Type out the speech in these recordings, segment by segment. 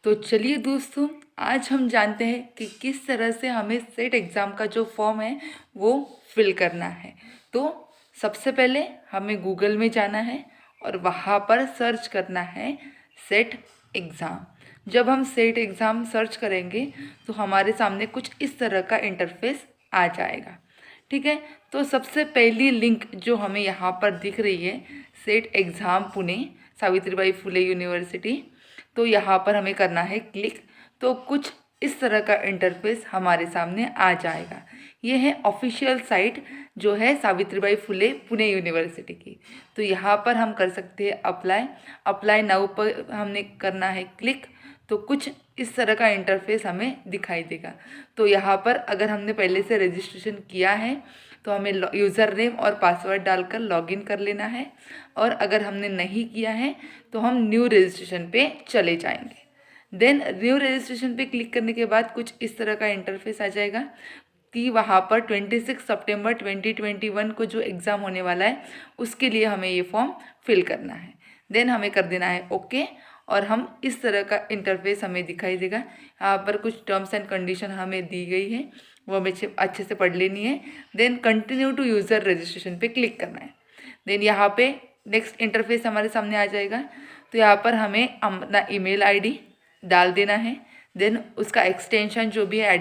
तो चलिए दोस्तों, आज हम जानते हैं कि किस तरह से हमें सेट एग्ज़ाम का जो फॉर्म है वो फिल करना है। तो सबसे पहले हमें गूगल में जाना है और वहाँ पर सर्च करना है सेट एग्ज़ाम। जब हम सेट एग्ज़ाम सर्च करेंगे तो हमारे सामने कुछ इस तरह का इंटरफेस आ जाएगा। ठीक है, तो सबसे पहली लिंक जो हमें यहाँ पर दिख रही है, set exam Pune Savitribai Phule university, तो यहाँ पर हमें करना है क्लिक। तो कुछ इस तरह का इंटरफेस हमारे सामने आ जाएगा। ये है ऑफिशियल साइट जो है सावित्रीबाई फुले पुणे यूनिवर्सिटी की। तो यहाँ पर हम कर सकते हैं अप्लाई नाउ पर हमने करना है क्लिक। तो कुछ इस तरह का इंटरफेस हमें दिखाई देगा। तो यहाँ पर अगर हमने पहले से रजिस्ट्रेशन किया है तो हमें यूज़र नेम और पासवर्ड डालकर लॉगिन कर लेना है, और अगर हमने नहीं किया है तो हम न्यू रजिस्ट्रेशन पे चले जाएंगे। देन न्यू रजिस्ट्रेशन पे क्लिक करने के बाद कुछ इस तरह का इंटरफेस आ जाएगा कि वहाँ पर 26 सितंबर 2021 को जो एग्ज़ाम होने वाला है उसके लिए हमें ये फॉर्म फिल करना है। देन हमें कर देना है ओके, और हम इस तरह का इंटरफेस हमें दिखाई देगा। यहाँ पर कुछ टर्म्स एंड कंडीशन हमें दी गई है, वो हमें अच्छे से पढ़ लेनी है। Then continue to user registration पे क्लिक करना है। देन यहाँ पे नेक्स्ट इंटरफेस हमारे सामने आ जाएगा। तो यहाँ पर हमें अपना ईमेल आईडी डाल देना है। देन उसका एक्सटेंशन जो भी है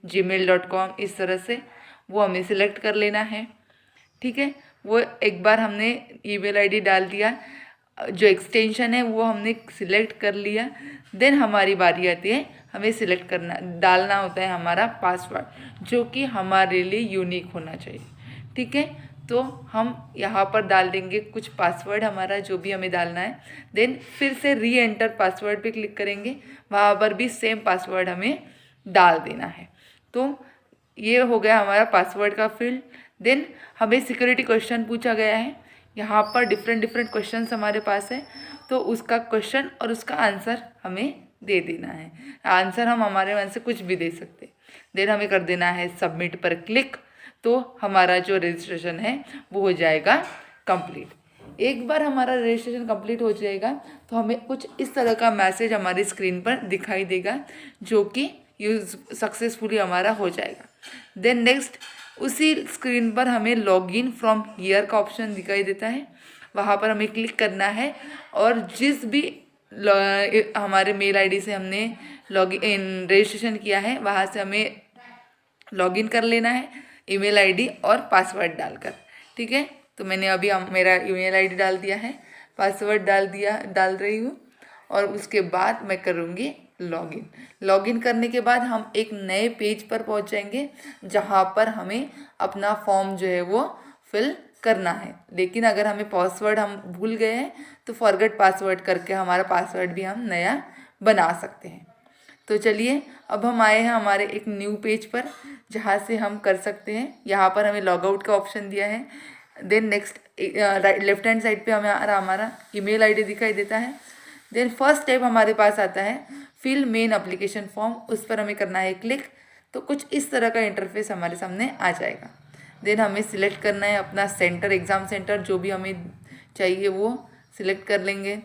@gmail.com, इस तरह से वो हमें सिलेक्ट कर लेना है। ठीक है, वो एक बार हमने ईमेल आईडी डाल दिया, जो एक्सटेंशन है वो हमने सिलेक्ट कर लिया। देन हमारी बारी आती है, हमें सिलेक्ट करना डालना होता है हमारा पासवर्ड, जो कि हमारे लिए यूनिक होना चाहिए। ठीक है, तो हम यहाँ पर डाल देंगे कुछ पासवर्ड हमारा जो भी हमें डालना है। देन फिर से री एंटर पासवर्ड पे क्लिक करेंगे, वहाँ पर भी सेम पासवर्ड हमें डाल देना है। तो ये हो गया हमारा पासवर्ड का फील्ड। देन हमें सिक्योरिटी क्वेश्चन पूछा गया है। यहाँ पर डिफरेंट क्वेश्चंस हमारे पास है, तो उसका क्वेश्चन और उसका आंसर हमें दे देना है। आंसर हम हमारे मन से कुछ भी दे सकते। देन हमें कर देना है सबमिट पर क्लिक। तो हमारा जो रजिस्ट्रेशन है वो हो जाएगा कंप्लीट। एक बार हमारा रजिस्ट्रेशन कंप्लीट हो जाएगा तो हमें कुछ इस तरह का मैसेज हमारी स्क्रीन पर दिखाई देगा, जो कि यूज सक्सेसफुली हमारा हो जाएगा। देन नेक्स्ट उसी स्क्रीन पर हमें लॉगिन फ्रॉम हियर का ऑप्शन दिखाई देता है, वहाँ पर हमें क्लिक करना है, और जिस भी हमारे मेल आईडी से हमने लॉगिन रजिस्ट्रेशन किया है वहाँ से हमें लॉगिन कर लेना है, ईमेल आईडी और पासवर्ड डालकर। ठीक है, तो मैंने अभी मेरा ईमेल आईडी डाल दिया है, पासवर्ड डाल रही हूँ, और उसके बाद मैं करूँगी लॉगिन करने के बाद हम एक नए पेज पर पहुँच जाएंगे, जहाँ पर हमें अपना फॉर्म जो है वो फिल करना है। लेकिन अगर हमें पासवर्ड हम भूल गए हैं तो फॉरगेट पासवर्ड करके हमारा पासवर्ड भी हम नया बना सकते हैं। तो चलिए, अब हम आए हैं हमारे एक न्यू पेज पर, जहाँ से हम कर सकते हैं। यहाँ पर हमें लॉग आउट का ऑप्शन दिया है। Then next left hand side पे हमारा ईमेल आईडी दिखाई देता है। देन फर्स्ट स्टेप हमारे पास आता है फिल मेन एप्लीकेशन फॉर्म, उस पर हमें करना है क्लिक। तो कुछ इस तरह का इंटरफेस हमारे सामने आ जाएगा। देन हमें सिलेक्ट करना है अपना सेंटर, एग्ज़ाम सेंटर जो भी हमें चाहिए वो सिलेक्ट कर लेंगे।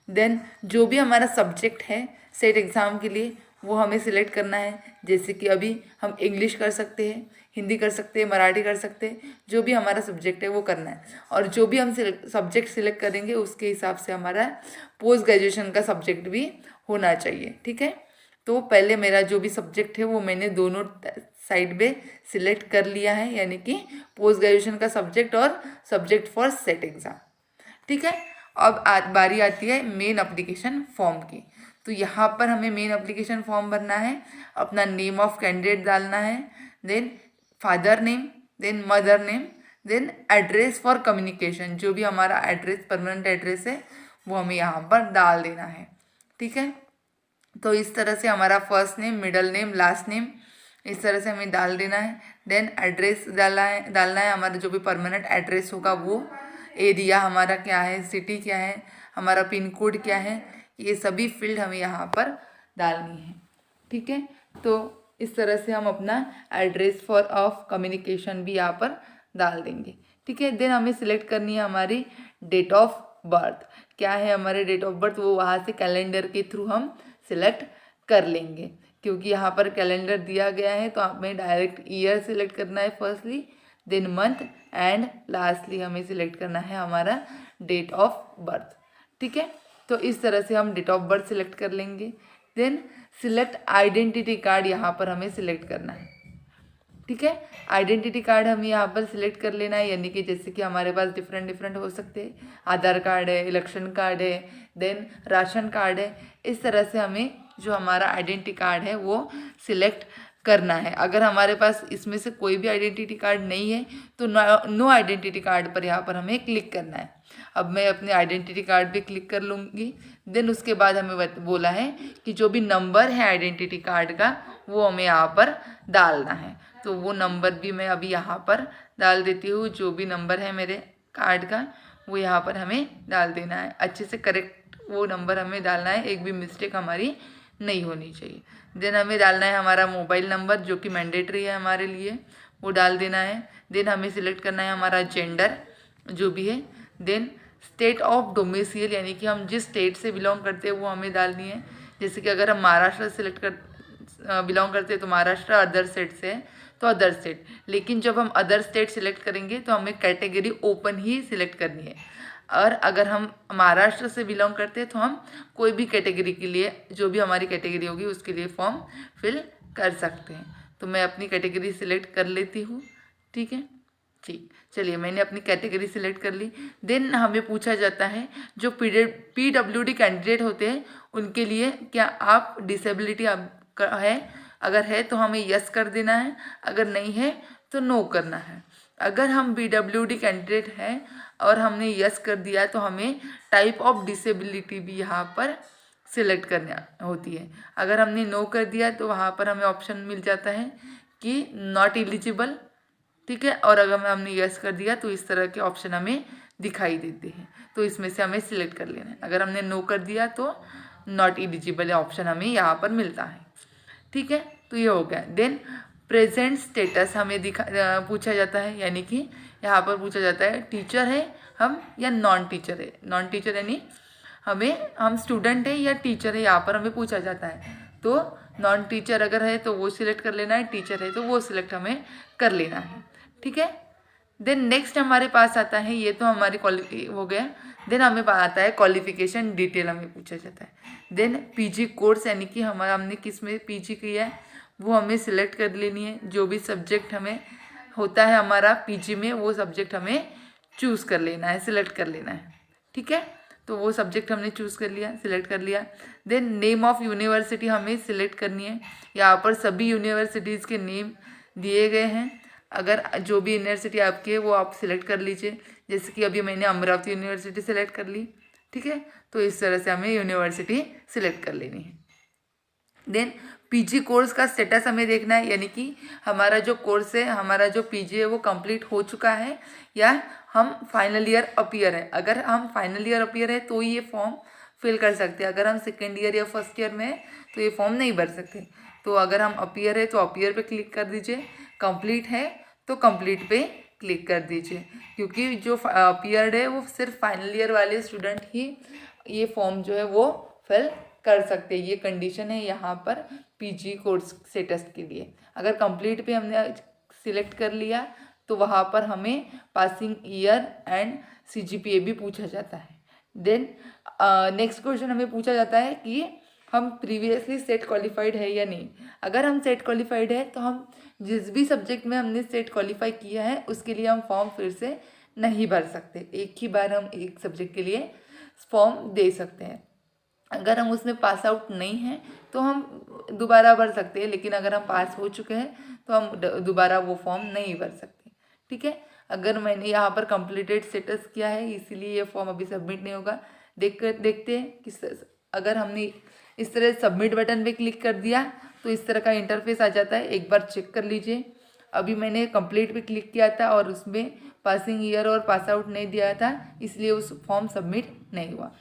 देन जो भी हमारा सब्जेक्ट है सेट एग्ज़ाम के लिए वो हमें सिलेक्ट करना है। जैसे कि अभी हम इंग्लिश कर सकते हैं, हिंदी कर सकते हैं, मराठी कर सकते हैं, जो भी हमारा सब्जेक्ट है वो करना है। और जो भी हम सब्जेक्ट सिलेक्ट करेंगे उसके हिसाब से हमारा पोस्ट ग्रेजुएशन का सब्जेक्ट भी होना चाहिए। ठीक है, तो पहले मेरा जो भी सब्जेक्ट है वो मैंने दोनों साइड पे सिलेक्ट कर लिया है, यानी कि पोस्ट ग्रेजुएशन का सब्जेक्ट और सब्जेक्ट फॉर सेट एग्ज़ाम। ठीक है, अब बारी आती है मेन एप्लीकेशन फॉर्म की। तो यहाँ पर हमें मेन एप्लीकेशन फॉर्म भरना है, अपना नेम ऑफ कैंडिडेट डालना है, then father name, then mother name, then address for communication, जो भी हमारा एड्रेस परमानेंट एड्रेस है वो हमें यहाँ पर डाल देना है। ठीक है, तो इस तरह से हमारा first name, middle name, last name इस तरह से हमें डाल देना है। देन एड्रेस डालना है हमारा जो भी परमानेंट एड्रेस होगा वो, एरिया हमारा क्या है, सिटी क्या है, हमारा पिन कोड क्या है, ये सभी फील्ड हमें यहाँ पर डालनी है। ठीक है, तो इस तरह से हम अपना एड्रेस फॉर ऑफ कम्युनिकेशन भी यहाँ पर डाल देंगे। ठीक है, देन हमें सिलेक्ट करनी है हमारी डेट ऑफ बर्थ, क्या है हमारे डेट ऑफ बर्थ, वो वहाँ से कैलेंडर के थ्रू हम सिलेक्ट कर लेंगे, क्योंकि यहाँ पर कैलेंडर दिया गया है तो हमें डायरेक्ट ईयर सिलेक्ट करना है firstly, then month and lastly हमें सिलेक्ट करना है हमारा डेट ऑफ बर्थ। ठीक है, तो इस तरह से हम डेट ऑफ बर्थ सिलेक्ट कर लेंगे। देन सिलेक्ट आइडेंटिटी कार्ड यहाँ पर हमें सिलेक्ट करना है। ठीक है, आइडेंटिटी कार्ड हमें यहाँ पर सिलेक्ट कर लेना है, यानी कि जैसे कि हमारे पास डिफरेंट हो सकते हैं, आधार कार्ड है, इलेक्शन कार्ड है, देन राशन कार्ड है। इस तरह से हमें जो हमारा आइडेंटिटी कार्ड है वो सिलेक्ट करना है। अगर हमारे पास इसमें से कोई भी आइडेंटिटी कार्ड नहीं है तो नो आइडेंटिटी कार्ड पर यहाँ पर हमें क्लिक करना है। अब मैं अपने आइडेंटिटी कार्ड पे क्लिक कर लूँगी। देन उसके बाद हमें बोला है कि जो भी नंबर है आइडेंटिटी कार्ड का वो हमें यहाँ पर डालना है, तो वो नंबर भी मैं अभी यहाँ पर डाल देती हूँ। जो भी नंबर है मेरे कार्ड का वो यहाँ पर हमें डाल देना है, अच्छे से करेक्ट वो नंबर हमें डालना है, एक भी मिस्टेक हमारी नहीं होनी चाहिए। देन हमें डालना है हमारा मोबाइल नंबर, जो कि मैंडेटरी है हमारे लिए, वो डाल देना है। देन हमें सिलेक्ट करना है हमारा जेंडर जो भी है। देन स्टेट ऑफ डोमिसाइल, यानी कि हम जिस स्टेट से बिलोंग करते हैं वो हमें डालनी है। जैसे कि अगर हम महाराष्ट्र सिलेक्ट कर बिलोंग करते हैं तो महाराष्ट्र, अदर स्टेट से है तो अदर स्टेट। लेकिन जब हम अदर स्टेट सिलेक्ट करेंगे तो हमें कैटेगरी ओपन ही सिलेक्ट करनी है, और अगर हम महाराष्ट्र से बिलोंग करते हैं तो हम कोई भी कैटेगरी के लिए, जो भी हमारी कैटेगरी होगी उसके लिए फॉर्म फिल कर सकते हैं। तो मैं अपनी कैटेगरी सिलेक्ट कर लेती हूँ। ठीक है, ठीक, चलिए मैंने अपनी कैटेगरी सिलेक्ट कर ली। देन हमें पूछा जाता है जो PWD कैंडिडेट होते हैं उनके लिए क्या आप डिसेबिलिटी आपका है, अगर है तो हमें यस कर देना है, अगर नहीं है तो नो करना है। अगर हम PWD कैंडिडेट हैं और हमने यस कर दिया तो हमें टाइप ऑफ डिसेबिलिटी भी यहाँ पर सिलेक्ट करना होती है। अगर हमने नो कर दिया तो वहाँ पर हमें ऑप्शन मिल जाता है कि नॉट एलिजिबल। ठीक है, और अगर हमने यस कर दिया तो इस तरह के ऑप्शन हमें दिखाई देते हैं, तो इसमें से हमें सिलेक्ट कर लेना है। अगर हमने नो कर दिया तो नॉट एलिजिबल ऑप्शन हमें यहाँ पर मिलता है। ठीक है, तो ये हो गया। देन प्रेजेंट स्टेटस हमें पूछा जाता है, यानी कि यहाँ पर पूछा जाता है टीचर है हम या नॉन टीचर है। नॉन टीचर यानी हम स्टूडेंट है या टीचर है, यहाँ पर हमें पूछा जाता है। तो नॉन टीचर अगर है तो वो सिलेक्ट कर लेना है, टीचर है तो वो सिलेक्ट हमें कर लेना है। ठीक है, देन नेक्स्ट हमारे पास आता है, ये तो हमारी हो गया। देन हमें आता है क्वालिफिकेशन डिटेल हमें पूछा जाता है। देन PG कोर्स, यानी कि हमने किस में PG किया है वो हमें सिलेक्ट कर लेनी है। जो भी सब्जेक्ट हमें होता है हमारा PG में वो सब्जेक्ट हमें चूज़ कर लेना है, सिलेक्ट कर लेना है। ठीक है, तो वो सब्जेक्ट हमने चूज़ कर लिया, सिलेक्ट कर लिया। देन नेम ऑफ यूनिवर्सिटी हमें सिलेक्ट करनी है। यहाँ पर सभी यूनिवर्सिटीज़ के नेम दिए गए हैं, अगर जो भी यूनिवर्सिटी आपकी है वो आप सिलेक्ट कर लीजिए। जैसे कि अभी मैंने अमरावती यूनिवर्सिटी सिलेक्ट कर ली। ठीक है, तो इस तरह से हमें यूनिवर्सिटी सिलेक्ट कर लेनी है। देन PG कोर्स का स्टेटस हमें देखना है, यानी कि हमारा जो कोर्स है, हमारा जो PG है वो कंप्लीट हो चुका है या हम फाइनल ईयर अपीयर है। अगर हम फाइनल ईयर अपीयर है तो ये फॉर्म फिल कर सकते हैं। अगर हम सेकेंड ईयर या फर्स्ट ईयर में है तो ये फॉर्म नहीं भर सकते। तो अगर हम अपीयर है तो अपीयर पे क्लिक कर दीजिए, कंप्लीट है तो कंप्लीट पे क्लिक कर दीजिए, क्योंकि जो अपीयर्ड है वो सिर्फ फाइनल ईयर वाले स्टूडेंट ही ये फॉर्म जो है वो फिल कर सकते हैं। ये कंडीशन है यहाँ पर PG कोर्स स्टेटस के लिए। अगर कंप्लीट पे हमने सिलेक्ट कर लिया तो वहाँ पर हमें पासिंग ईयर एंड CGPA भी पूछा जाता है। देन नेक्स्ट क्वेश्चन हमें पूछा जाता है कि हम प्रीवियसली सेट क्वालिफाइड है या नहीं। अगर हम सेट क्वालिफाइड है तो हम जिस भी सब्जेक्ट में हमने सेट क्वालिफाई किया है उसके लिए हम फॉर्म फिर से नहीं भर सकते। एक ही बार हम एक सब्जेक्ट के लिए फॉर्म दे सकते हैं। अगर हम उसमें पास आउट नहीं हैं तो हम दोबारा भर सकते हैं, लेकिन अगर हम पास हो चुके हैं तो हम दोबारा वो फॉर्म नहीं भर सकते। ठीक है, अगर मैंने यहाँ पर कंप्लीटेड स्टेटस किया है इसीलिए ये फॉर्म अभी सबमिट नहीं होगा। देखते हैं कि अगर हमने इस तरह सबमिट बटन पे क्लिक कर दिया तो इस तरह का इंटरफेस आ जाता है। एक बार चेक कर लीजिए। अभी मैंने कंप्लीट पे क्लिक किया था और उसमें पासिंग ईयर और पास आउट नहीं दिया था, इसलिए उस फॉर्म सबमिट नहीं हुआ।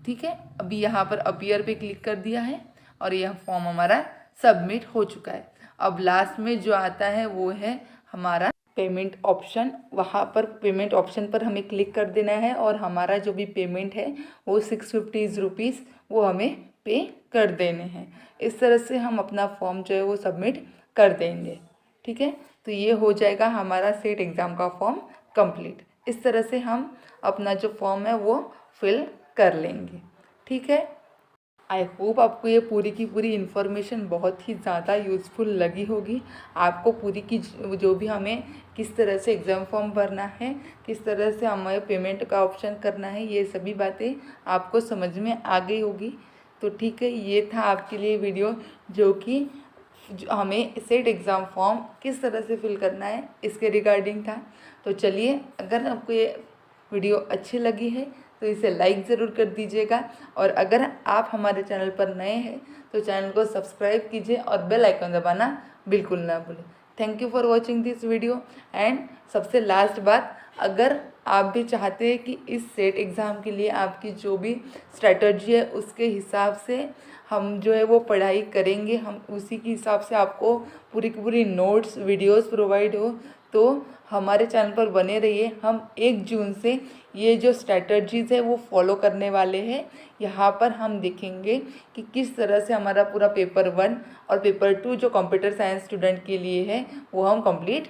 ठीक है, अभी यहाँ पर अपीयर पे क्लिक कर दिया है और यह फॉर्म हमारा सबमिट हो चुका है। अब लास्ट में जो आता है वो है हमारा पेमेंट ऑप्शन। वहाँ पर पेमेंट ऑप्शन पर हमें क्लिक कर देना है और हमारा जो भी पेमेंट है वो 650 रुपीज़ वो हमें पे कर देने हैं। इस तरह से हम अपना फॉर्म जो है वो सबमिट कर देंगे। ठीक है, तो ये हो जाएगा हमारा सेट एग्ज़ाम का फॉर्म कंप्लीट। इस तरह से हम अपना जो फॉर्म है वो फिल कर लेंगे। ठीक है, आई होप आपको ये पूरी की पूरी इन्फॉर्मेशन बहुत ही ज़्यादा यूज़फुल लगी होगी। आपको पूरी की जो भी हमें किस तरह से एग्ज़ाम फॉर्म भरना है, किस तरह से हमें पेमेंट का ऑप्शन करना है, ये सभी बातें आपको समझ में आ गई होगी। तो ठीक है, ये था आपके लिए वीडियो जो कि हमें सेट एग्ज़ाम फॉर्म किस तरह से फिल करना है इसके रिगार्डिंग था। तो चलिए, अगर आपको ये वीडियो अच्छी लगी है तो इसे लाइक ज़रूर कर दीजिएगा, और अगर आप हमारे चैनल पर नए हैं तो चैनल को सब्सक्राइब कीजिए और बेल आइकन दबाना बिल्कुल ना भूलें। Thank you for watching this video. And सबसे लास्ट बात, अगर आप भी चाहते हैं कि इस सेट एग्ज़ाम के लिए आपकी जो भी स्ट्रैटेजी है उसके हिसाब से हम जो है वो पढ़ाई करेंगे, हम उसी के हिसाब से आपको पूरी की पूरी नोट्स वीडियोस प्रोवाइड हो, तो हमारे चैनल पर बने रहिए। हम 1 जून से ये जो स्ट्रैटेजीज़ है वो फॉलो करने वाले हैं। यहाँ पर हम देखेंगे कि किस तरह से हमारा पूरा पेपर 1 और पेपर 2 जो कंप्यूटर साइंस स्टूडेंट के लिए है वो हम कंप्लीट